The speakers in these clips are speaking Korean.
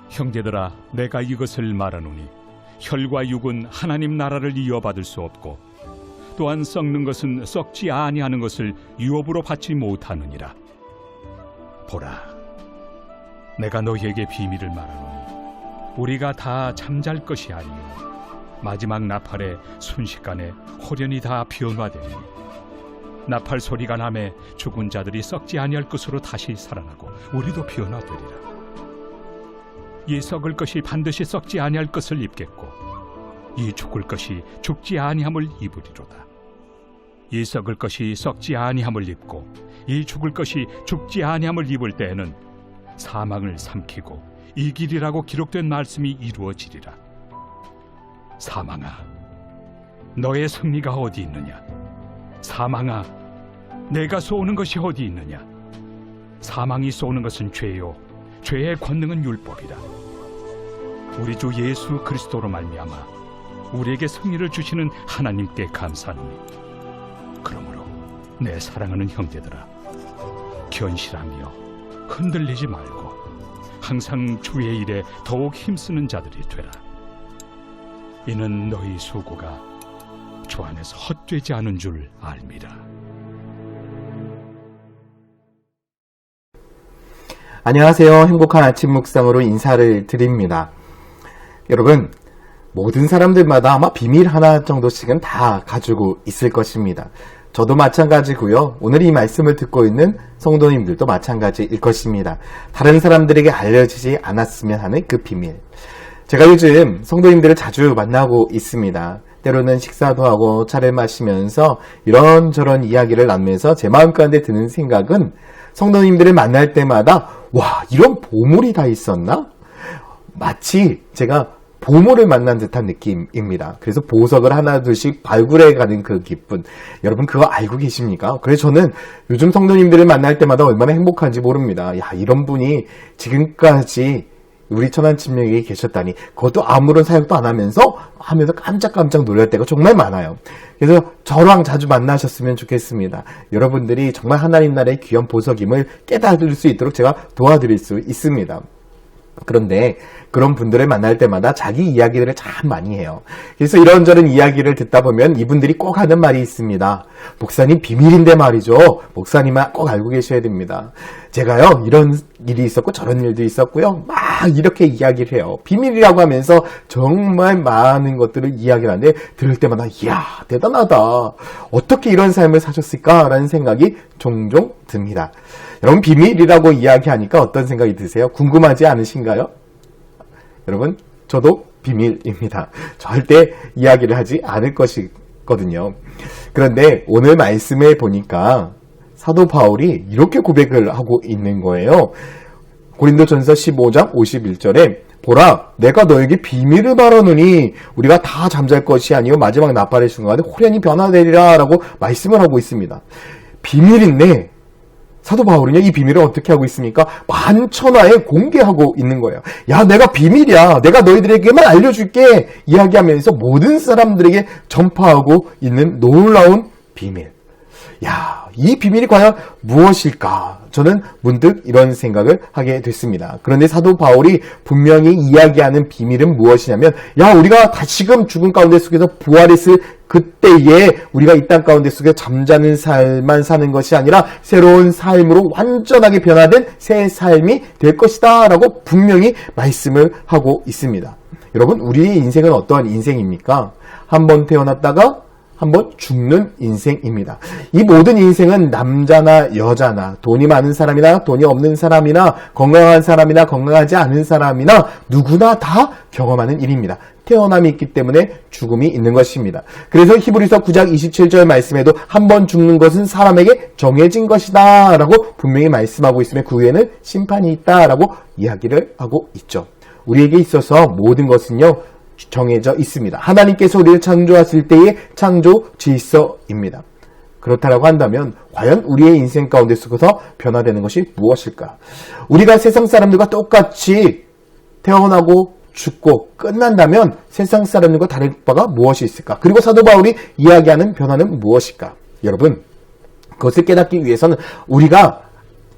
형제들아, 내가 이것을 말하노니 혈과 육은 하나님 나라를 이어받을 수 없고 또한 썩는 것은 썩지 아니하는 것을 유업으로 받지 못하느니라. 보라, 내가 너희에게 비밀을 말하노니 우리가 다 잠잘 것이 아니요 마지막 나팔에 순식간에 호련히 다 변화되니 나팔 소리가 나매 죽은 자들이 썩지 아니할 것으로 다시 살아나고 우리도 변화되리라. 이 썩을 것이 반드시 썩지 아니할 것을 입겠고 이 죽을 것이 죽지 아니함을 입으리로다. 이 썩을 것이 썩지 아니함을 입고 이 죽을 것이 죽지 아니함을 입을 때에는 사망을 삼키고 이기리라고 기록된 말씀이 이루어지리라. 사망아, 너의 승리가 어디 있느냐? 사망아, 내가 쏘는 것이 어디 있느냐? 사망이 쏘는 것은 죄요 죄의 권능은 율법이라. 우리 주 예수 그리스도로 말미암아 우리에게 승리를 주시는 하나님께 감사하노니 그러므로 내 사랑하는 형제들아, 견실하며 흔들리지 말고 항상 주의 일에 더욱 힘쓰는 자들이 되라. 이는 너희 수고가 주 안에서 헛되지 않은 줄 알미라. 안녕하세요. 행복한 아침 묵상으로 인사를 드립니다. 여러분, 모든 사람들마다 아마 비밀 하나 정도씩은 다 가지고 있을 것입니다. 저도 마찬가지고요. 오늘 이 말씀을 듣고 있는 성도님들도 마찬가지일 것입니다. 다른 사람들에게 알려지지 않았으면 하는 그 비밀. 제가 요즘 성도님들을 자주 만나고 있습니다. 때로는 식사도 하고 차를 마시면서 이런저런 이야기를 나누면서 제 마음 가운데 드는 생각은 성도님들을 만날 때마다 와, 이런 보물이 다 있었나? 마치 제가 보물을 만난 듯한 느낌입니다. 그래서 보석을 하나둘씩 발굴해가는 그 기쁨. 여러분 그거 알고 계십니까? 그래서 저는 요즘 성도님들을 만날 때마다 얼마나 행복한지 모릅니다. 야, 이런 분이 지금까지 우리 천안침례교회에 계셨다니, 그것도 아무런 사역도 안 하면서 깜짝깜짝 놀랄 때가 정말 많아요. 그래서 저랑 자주 만나셨으면 좋겠습니다. 여러분들이 정말 하나님 나라의 귀한 보석임을 깨달을 수 있도록 제가 도와드릴 수 있습니다. 그런데 그런 분들을 만날 때마다 자기 이야기들을 참 많이 해요. 그래서 이런저런 이야기를 듣다 보면 이분들이 꼭 하는 말이 있습니다. 목사님, 비밀인데 말이죠. 목사님은 꼭 알고 계셔야 됩니다. 제가요, 이런 일이 있었고 저런 일도 있었고요. 막 이렇게 이야기를 해요. 비밀이라고 하면서 정말 많은 것들을 이야기를 하는데 들을 때마다 이야, 대단하다. 어떻게 이런 삶을 사셨을까라는 생각이 종종 듭니다. 여러분, 비밀이라고 이야기하니까 어떤 생각이 드세요? 궁금하지 않으신가요? 여러분, 저도 비밀입니다. 절대 이야기를 하지 않을 것이거든요. 그런데 오늘 말씀에 보니까 사도 바울이 이렇게 고백을 하고 있는 거예요. 고린도전서 15장 51절에 보라, 내가 너에게 비밀을 말하노니 우리가 다 잠잘 것이 아니요 마지막 나팔의 순간에 호련히 변화되리라 라고 말씀을 하고 있습니다. 비밀인데 사도 바울은요, 이 비밀을 어떻게 하고 있습니까? 만천하에 공개하고 있는 거예요. 야, 내가 비밀이야. 내가 너희들에게만 알려줄게. 이야기하면서 모든 사람들에게 전파하고 있는 놀라운 비밀. 야, 이 비밀이 과연 무엇일까? 저는 문득 이런 생각을 하게 됐습니다. 그런데 사도 바울이 분명히 이야기하는 비밀은 무엇이냐면, 야, 우리가 다시금 죽음 가운데 속에서 부활했을 그때에 우리가 이 땅 가운데 속에 잠자는 삶만 사는 것이 아니라 새로운 삶으로 완전하게 변화된 새 삶이 될 것이다 라고 분명히 말씀을 하고 있습니다. 여러분, 우리의 인생은 어떠한 인생입니까? 한 번 태어났다가 한번 죽는 인생입니다. 이 모든 인생은 남자나 여자나 돈이 많은 사람이나 돈이 없는 사람이나 건강한 사람이나 건강하지 않은 사람이나 누구나 다 경험하는 일입니다. 태어남이 있기 때문에 죽음이 있는 것입니다. 그래서 히브리서 9장 27절 말씀에도 한번 죽는 것은 사람에게 정해진 것이다 라고 분명히 말씀하고 있으며 그 후에는 심판이 있다 라고 이야기를 하고 있죠. 우리에게 있어서 모든 것은요, 정해져 있습니다. 하나님께서 우리를 창조하실 때의 창조 질서입니다. 그렇다라고 한다면 과연 우리의 인생 가운데 속에서 변화되는 것이 무엇일까? 우리가 세상 사람들과 똑같이 태어나고 죽고 끝난다면 세상 사람들과 다를 바가 무엇이 있을까? 그리고 사도 바울이 이야기하는 변화는 무엇일까? 여러분, 그것을 깨닫기 위해서는 우리가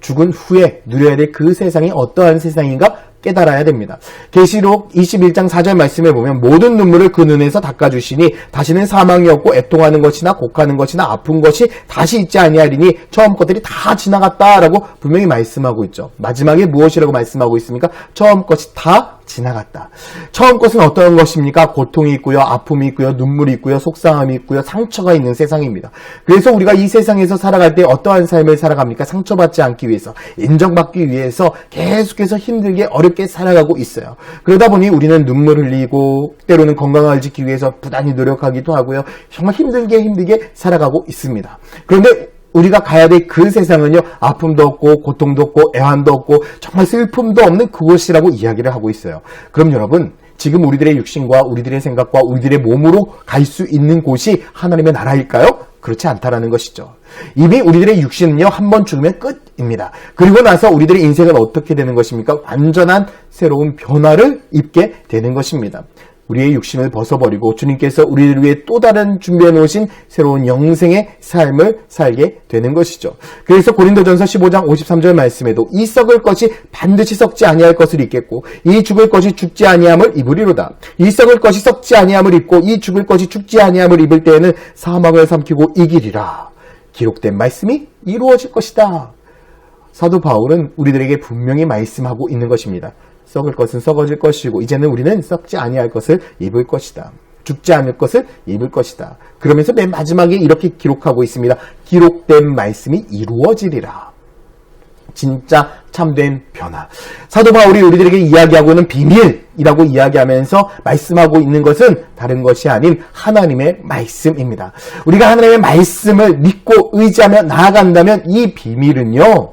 죽은 후에 누려야 될 그 세상이 어떠한 세상인가 깨달아야 됩니다. 계시록 21장 4절 말씀에 보면 모든 눈물을 그 눈에서 닦아주시니 다시는 사망이 없고 애통하는 것이나 곡하는 것이나 아픈 것이 다시 있지 아니하리니 처음 것들이 다 지나갔다라고 분명히 말씀하고 있죠. 마지막에 무엇이라고 말씀하고 있습니까? 처음 것이 다 지나갔다. 처음 것은 어떤 것입니까? 고통이 있고요, 아픔이 있고요, 눈물이 있고요, 속상함이 있고요, 상처가 있는 세상입니다. 그래서 우리가 이 세상에서 살아갈 때 어떠한 삶을 살아갑니까? 상처받지 않기 위해서, 인정받기 위해서 계속해서 힘들게 어렵게 살아가고 있어요. 그러다 보니 우리는 눈물을 흘리고 때로는 건강을 지키기 위해서 부단히 노력하기도 하고요. 정말 힘들게 살아가고 있습니다. 그런데 우리가 가야 될 그 세상은요, 아픔도 없고 고통도 없고 애환도 없고 정말 슬픔도 없는 그곳이라고 이야기를 하고 있어요. 그럼 여러분, 지금 우리들의 육신과 우리들의 생각과 우리들의 몸으로 갈 수 있는 곳이 하나님의 나라일까요? 그렇지 않다라는 것이죠. 이미 우리들의 육신은요, 한 번 죽으면 끝입니다. 그리고 나서 우리들의 인생은 어떻게 되는 것입니까? 완전한 새로운 변화를 입게 되는 것입니다. 우리의 육신을 벗어버리고 주님께서 우리를 위해 또 다른 준비해 놓으신 새로운 영생의 삶을 살게 되는 것이죠. 그래서 고린도전서 15장 53절 말씀에도 이 썩을 것이 반드시 썩지 아니할 것을 입겠고 이 죽을 것이 죽지 아니함을 입으리로다. 이 썩을 것이 썩지 아니함을 입고 이 죽을 것이 죽지 아니함을 입을 때에는 사망을 삼키고 이기리라. 기록된 말씀이 이루어질 것이다. 사도 바울은 우리들에게 분명히 말씀하고 있는 것입니다. 썩을 것은 썩어질 것이고 이제는 우리는 썩지 아니할 것을 입을 것이다. 죽지 않을 것을 입을 것이다. 그러면서 맨 마지막에 이렇게 기록하고 있습니다. 기록된 말씀이 이루어지리라. 진짜 참된 변화. 사도 바울이 우리들에게 이야기하고 있는 비밀이라고 이야기하면서 말씀하고 있는 것은 다른 것이 아닌 하나님의 말씀입니다. 우리가 하나님의 말씀을 믿고 의지하며 나아간다면 이 비밀은요,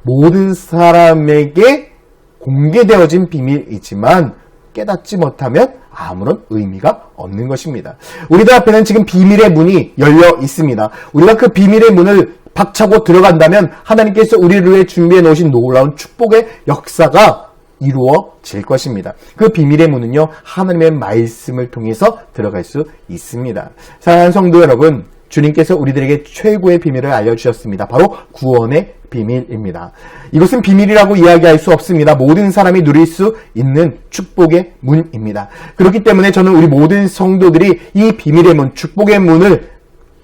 모든 사람에게 공개되어진 비밀이지만 깨닫지 못하면 아무런 의미가 없는 것입니다. 우리들 앞에는 지금 비밀의 문이 열려 있습니다. 우리가 그 비밀의 문을 박차고 들어간다면 하나님께서 우리를 위해 준비해 놓으신 놀라운 축복의 역사가 이루어질 것입니다. 그 비밀의 문은요, 하나님의 말씀을 통해서 들어갈 수 있습니다. 사랑하는 성도 여러분, 주님께서 우리들에게 최고의 비밀을 알려주셨습니다. 바로 구원의 비밀입니다. 이것은 비밀이라고 이야기할 수 없습니다. 모든 사람이 누릴 수 있는 축복의 문입니다. 그렇기 때문에 저는 우리 모든 성도들이 이 비밀의 문, 축복의 문을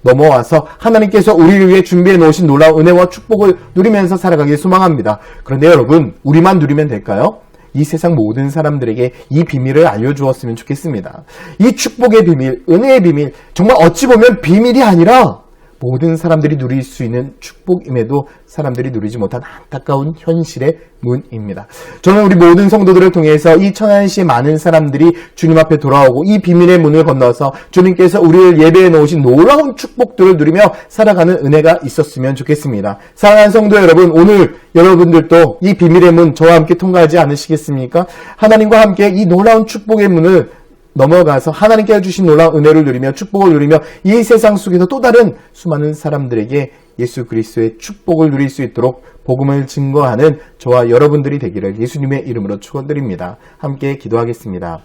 넘어와서 하나님께서 우리를 위해 준비해 놓으신 놀라운 은혜와 축복을 누리면서 살아가길 소망합니다. 그런데 여러분, 우리만 누리면 될까요? 이 세상 모든 사람들에게 이 비밀을 알려주었으면 좋겠습니다. 이 축복의 비밀, 은혜의 비밀, 정말 어찌 보면 비밀이 아니라 모든 사람들이 누릴 수 있는 축복임에도 사람들이 누리지 못한 안타까운 현실의 문입니다. 저는 우리 모든 성도들을 통해서 이 천안시의 많은 사람들이 주님 앞에 돌아오고 이 비밀의 문을 건너서 주님께서 우리를 예배해 놓으신 놀라운 축복들을 누리며 살아가는 은혜가 있었으면 좋겠습니다. 사랑하는 성도 여러분, 오늘 여러분들도 이 비밀의 문 저와 함께 통과하지 않으시겠습니까? 하나님과 함께 이 놀라운 축복의 문을 넘어가서 하나님께 주신 놀라운 은혜를 누리며 축복을 누리며 이 세상 속에서 또 다른 수많은 사람들에게 예수 그리스도의 축복을 누릴 수 있도록 복음을 증거하는 저와 여러분들이 되기를 예수님의 이름으로 축원드립니다. 함께 기도하겠습니다.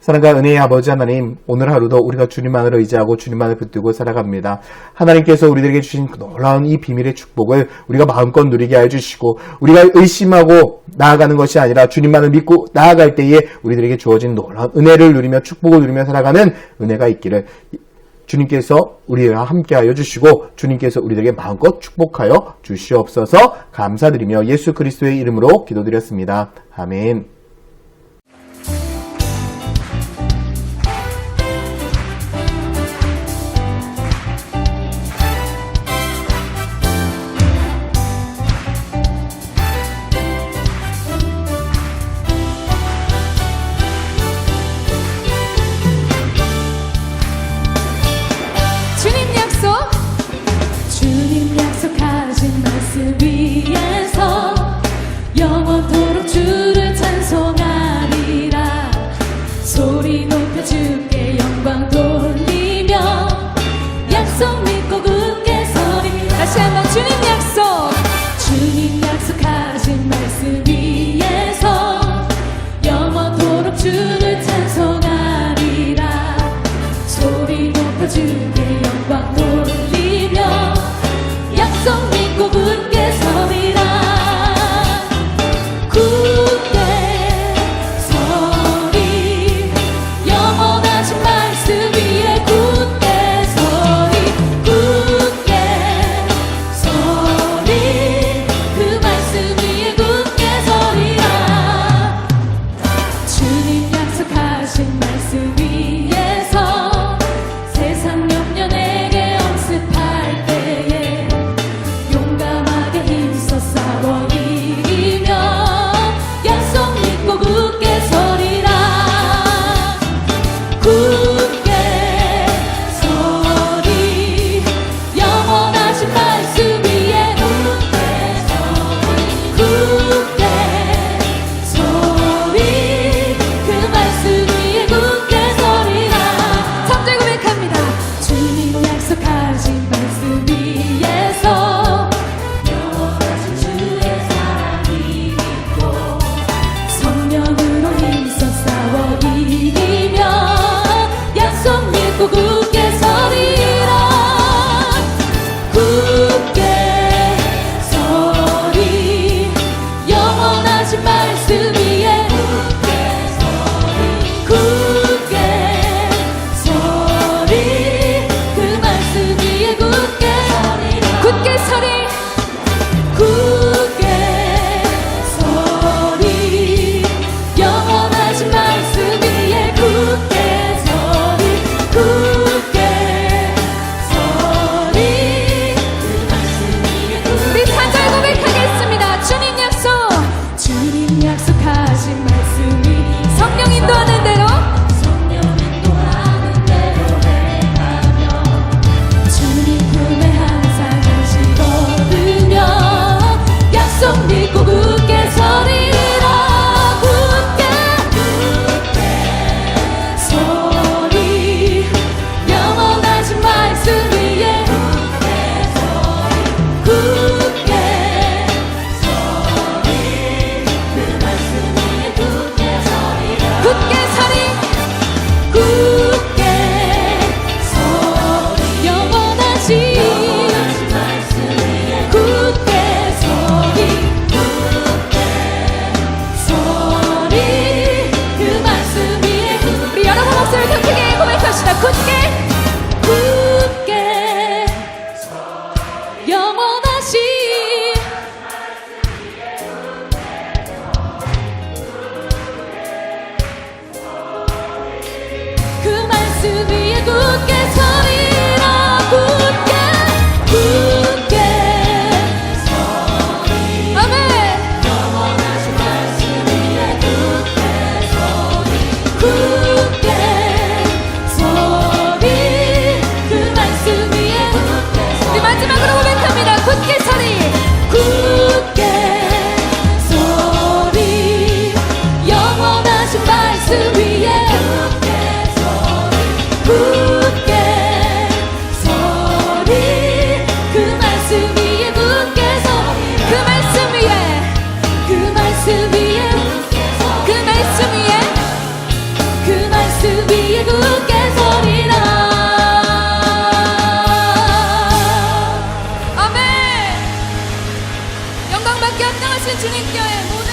사랑과 은혜의 아버지 하나님, 오늘 하루도 우리가 주님만을 의지하고 주님만을 붙들고 살아갑니다. 하나님께서 우리들에게 주신 그 놀라운 이 비밀의 축복을 우리가 마음껏 누리게 해주시고 우리가 의심하고 나아가는 것이 아니라 주님만을 믿고 나아갈 때에 우리들에게 주어진 놀라운 은혜를 누리며 축복을 누리며 살아가는 은혜가 있기를 주님께서 우리와 함께하여 주시고 주님께서 우리들에게 마음껏 축복하여 주시옵소서. 감사드리며 예수 그리스도의 이름으로 기도드렸습니다. 아멘. 주님 약속하신 말씀 위에서 영원토록 주를 찬송 영원하신 그 말씀 위에 굳게 서리라 굳게 아멘 영원하신 말씀 위에 굳게 서리 그 말씀 위에 우리 마지막으로 고백합니다. 굳게 서리 굳게 서리 영원하신 말씀 위에 굳게 서리 그 말씀 위에 굳게 서리 그 말씀 위에 그 말씀 위에 그 말씀 위에 그 말씀 위에 굳게 서리라 아멘 영광받게 합당하신 주님께 모든